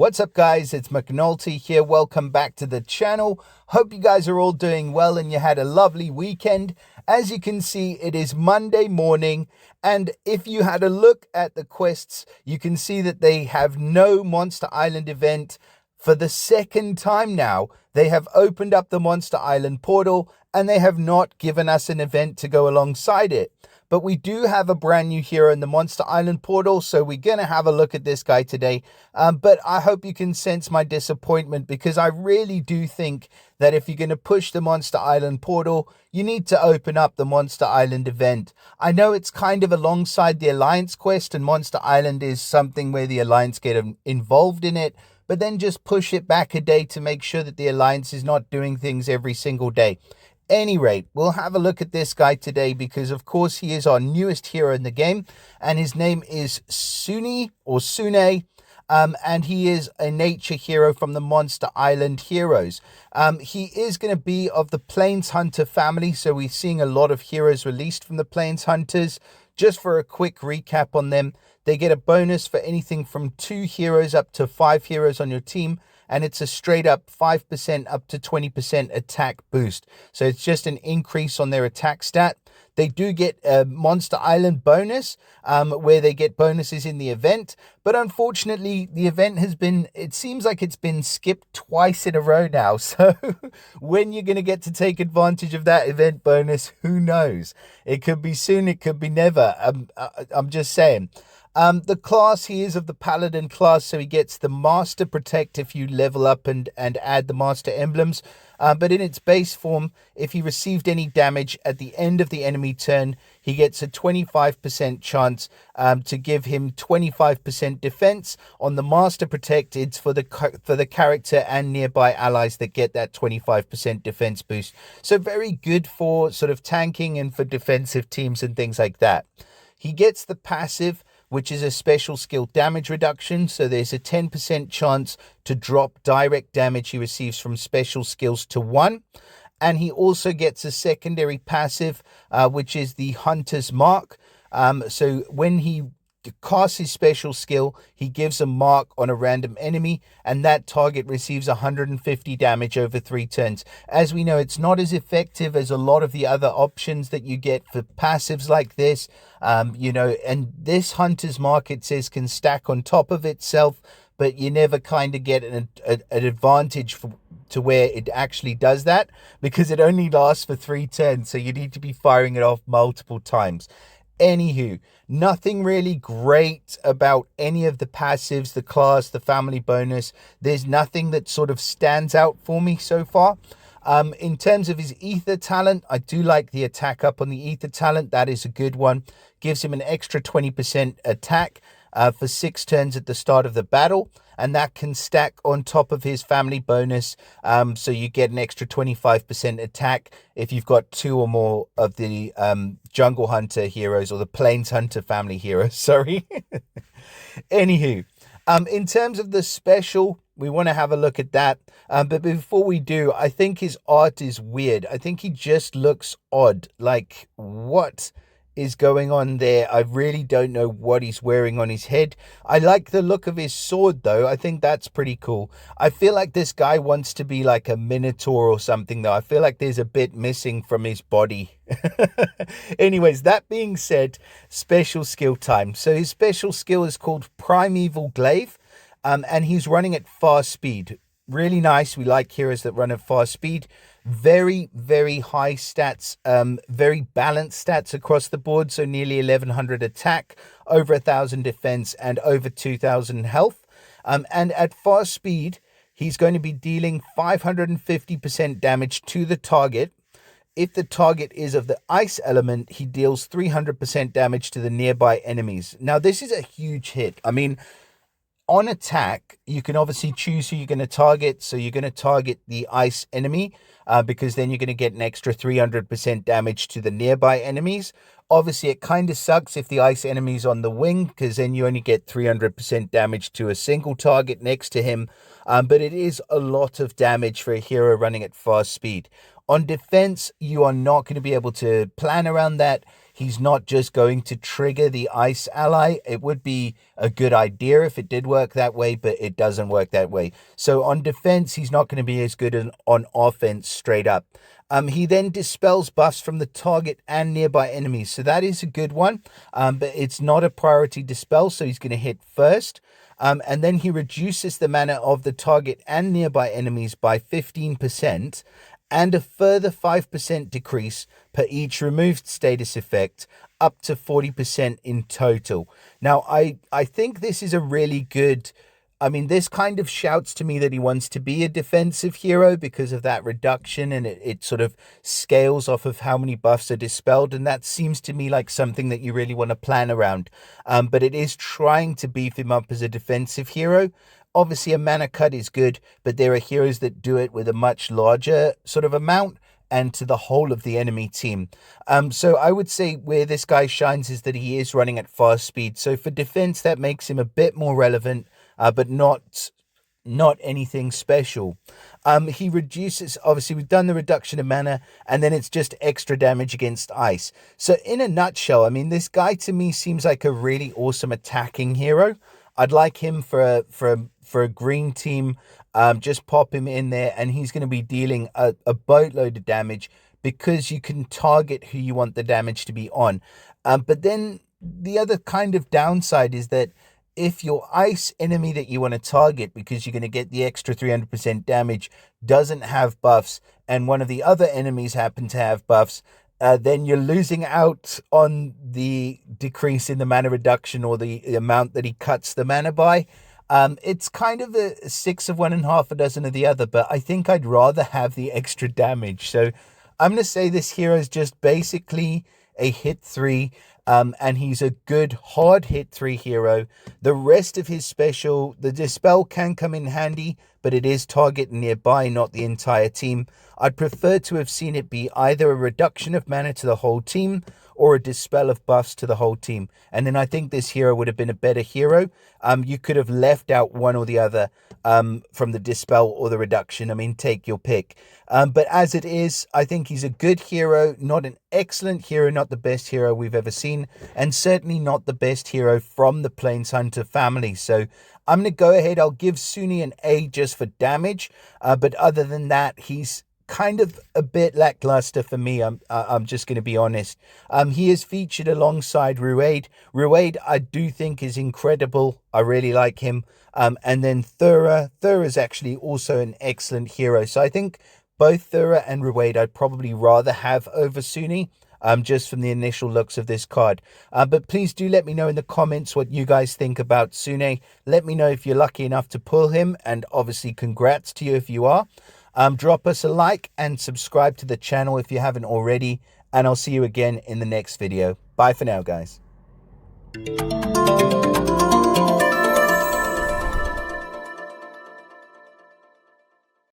What's up, guys? It's McNulty here. Welcome back to the channel. Hope you guys are all doing well and you had a lovely weekend. As you can see, it is Monday morning, and if you had a look at the quests, you can see that they have no Monster Island event. For the second time now, they have opened up the Monster Island portal and they have not given us an event to go alongside it. But we do have a brand new hero in the Monster Island portal, so we're going to have a look at this guy today. But I hope you can sense my disappointment, because I really do think that if you're going to push the Monster Island portal, you need to open up the Monster Island event. I know it's kind of alongside the Alliance quest, and Monster Island is something where the Alliance get involved in it, but then just push it back a day to make sure that the Alliance is not doing things every single day. Any rate, we'll have a look at this guy today because, of course, he is our newest hero in the game, and his name is Sune, and he is a nature hero from the Monster Island heroes. He is going to be of the Plains Hunter family, so we're seeing a lot of heroes released from the Plains Hunters. Just for a quick recap on them, they get a bonus for anything from 2 heroes up to 5 heroes on your team, and it's a straight up 5% up to 20% attack boost. So it's just an increase on their attack stat. They do get a Monster Island bonus, where they get bonuses in the event. But unfortunately, the event it seems like it's been skipped twice in a row now. So when you're going to get to take advantage of that event bonus, who knows? It could be soon, it could be never. I'm just saying. The class, he is of the Paladin class, so he gets the Master Protect if you level up and add the Master Emblems. But in its base form, if he received any damage at the end of the enemy turn, he gets a 25% chance to give him 25% defense. On the Master Protect, it's for the character and nearby allies that get that 25% defense boost. So very good for sort of tanking and for defensive teams and things like that. He gets the passive, which is a special skill damage reduction. So there's a 10% chance to drop direct damage he receives from special skills to 1. And he also gets a secondary passive, which is the Hunter's Mark. So when he casts his special skill, he gives a mark on a random enemy, and that target receives 150 damage over 3 turns. As we know, it's not as effective as a lot of the other options that you get for passives like this. And this Hunter's Mark, it says, can stack on top of itself, but you never kind of get an advantage to where it actually does that, because it only lasts for 3 turns, so you need to be firing it off multiple times. Anywho, nothing really great about any of the passives, the class, the family bonus. There's nothing that sort of stands out for me so far. In terms of his ether talent, I do like the attack up on the ether talent. That is a good one. Gives him an extra 20% attack for 6 turns at the start of the battle, and that can stack on top of his family bonus, so you get an extra 25% attack if you've got 2 or more of the Jungle Hunter heroes, or the Plains Hunter family heroes, sorry. Anywho, in terms of the special, we want to have a look at that, but before we do, I think his art is weird. I think he just looks odd. Like, what is going on there? I really don't know what he's wearing on his head. I like the look of his sword, though. I think that's pretty cool. I feel like this guy wants to be like a minotaur or something, though. I feel like there's a bit missing from his body. Anyways, that being said, special skill time. So his special skill is called Primeval Glaive, and he's running at fast speed. Really nice. We like heroes that run at fast speed. Very, very high stats, very balanced stats across the board. So nearly 1100 attack, over 1000 defense, and over 2000 health. And at fast speed, he's going to be dealing 550% damage to the target. If the target is of the ice element, he deals 300% damage to the nearby enemies. Now, this is a huge hit. I mean, on attack, you can obviously choose who you're going to target. So you're going to target the ice enemy, because then you're going to get an extra 300% damage to the nearby enemies. Obviously, it kind of sucks if the ice enemy's on the wing, because then you only get 300% damage to a single target next to him. But it is a lot of damage for a hero running at fast speed. On defense, you are not going to be able to plan around that. he's not just going to trigger the ice ally. It would be a good idea if it did work that way, but it doesn't work that way. So on defense, he's not going to be as good on offense straight up. He then dispels buffs from the target and nearby enemies. So that is a good one, but it's not a priority dispel, so he's going to hit first. And then he reduces the mana of the target and nearby enemies by 15%, and a further 5% decrease per each removed status effect, up to 40% in total. Now, I think this is a really good... I mean, this kind of shouts to me that he wants to be a defensive hero because of that reduction, and it sort of scales off of how many buffs are dispelled, and that seems to me like something that you really want to plan around. But it is trying to beef him up as a defensive hero. Obviously, a mana cut is good, but there are heroes that do it with a much larger sort of amount and to the whole of the enemy team. So I would say where this guy shines is that he is running at fast speed. So for defense, that makes him a bit more relevant, but not anything special. He reduces, obviously we've done the reduction of mana, and then it's just extra damage against ice. So in a nutshell, I mean, this guy to me seems like a really awesome attacking hero. I'd like him for a green team. Just pop him in there, and he's going to be dealing a boatload of damage because you can target who you want the damage to be on. But then the other kind of downside is that if your ice enemy that you want to target, because you're going to get the extra 300% damage, doesn't have buffs, and one of the other enemies happen to have buffs, then you're losing out on the decrease in the mana reduction, or the amount that he cuts the mana by. It's kind of a 6 of one and half a dozen of the other, but I think I'd rather have the extra damage. So I'm going to say this hero is just basically a hit 3, and he's a good hard hit 3 hero. The rest of his special, the dispel, can come in handy, but it is target nearby, not the entire team. I'd prefer to have seen it be either a reduction of mana to the whole team or a dispel of buffs to the whole team. And then I think this hero would have been a better hero. You could have left out one or the other from the dispel or the reduction. I mean, take your pick. But as it is, I think he's a good hero, not an excellent hero, not the best hero we've ever seen, and certainly not the best hero from the Plains Hunter family. So I'm going to go ahead. I'll give Sune an A just for damage. But other than that, he's kind of a bit lackluster for me. I'm just going to be honest. He is featured alongside Ruaid. Ruaid, I do think, is incredible. I really like him. And then Thura is actually also an excellent hero. So I think both Thura and Ruaid I'd probably rather have over Sune, just from the initial looks of this card. But please do let me know in the comments what you guys think about Sune. Let me know if you're lucky enough to pull him, and obviously congrats to you if you are. Drop us a like and subscribe to the channel if you haven't already, and I'll see you again in the next video. Bye for now, guys.